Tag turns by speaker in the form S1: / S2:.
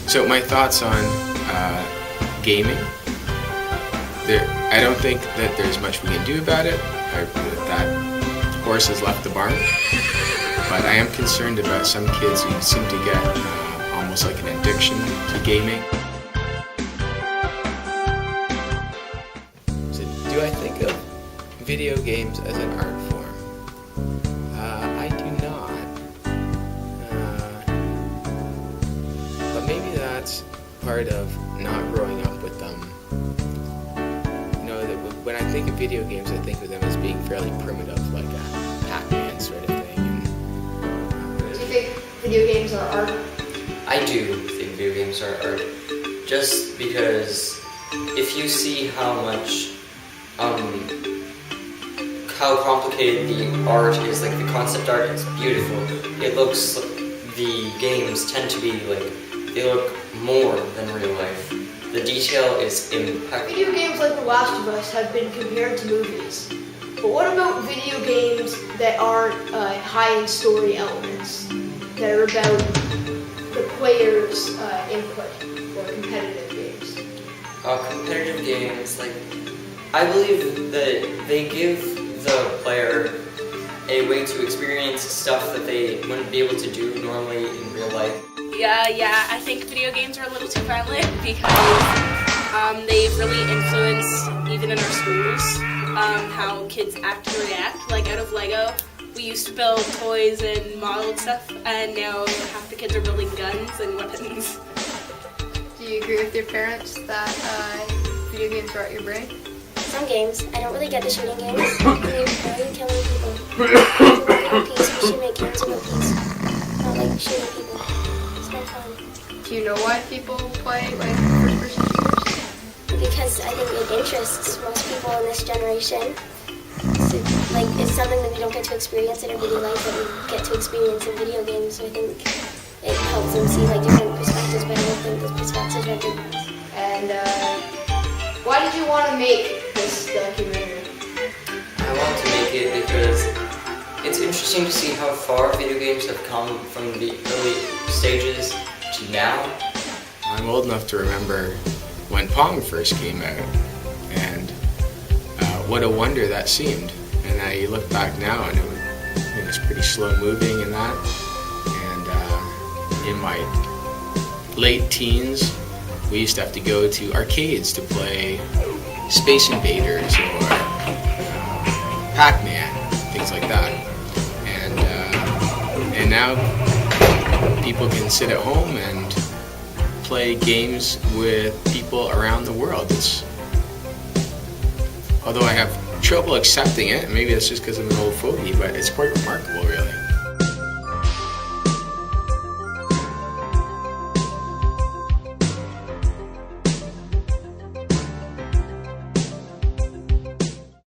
S1: So my thoughts on gaming. I don't think that there's much we can do about it. That horse has left the barn. But I am concerned about some kids who seem to get almost like an addiction to gaming. So do I think of video games as an art form? I do not. But maybe that's part of not growing up with them. You know, that when I think of video games, I think of them as being fairly primitive, like a Pac-Man sort of thing.
S2: Do you think video games are art?
S3: I do think video games are art. Just because if you see how much, how complicated the art is, like the concept art is beautiful. It looks, the games tend to be like, they look more than real life. The detail is impeccable.
S2: Video games like The Last of Us have been compared to movies. But what about video games that aren't high in story elements, that are about the player's input, or competitive games?
S3: Competitive games, like, I believe that they give the player a way to experience stuff that they wouldn't be able to do normally in real life.
S4: Yeah, I think video games are a little too violent because they've really influenced, even in our schools, how kids act and react. Like out of Lego, we used to build toys and modeled stuff, and now half the kids are building guns and weapons.
S2: Do you agree with your parents that video games rot your brain?
S5: Some games. I don't really get the shooting games. I mean, killing people. One Piece, we should make games in One Piece. I don't like shooting people. It's no fun.
S2: Do you know why people play like first-person shooters?
S5: Because I think it interests most people in this generation. So, like, it's something that we don't get to experience in everyday life that we get to experience in video games. So I think it helps them see like different perspectives, but I don't think those perspectives are good ones.
S2: And why did you want to make this documentary?
S3: I want to make it because it's interesting to see how far video games have come from the early stages to now.
S1: I'm old enough to remember when Pong first came out, and what a wonder that seemed. And now you look back now, and it was pretty slow moving and that. And in my late teens, we used to have to go to arcades to play Space Invaders or Pac-Man, things like that. And now people can sit at home and play games with people around the world. Although I have trouble accepting it, maybe that's just because I'm an old fogey, but it's quite remarkable, really.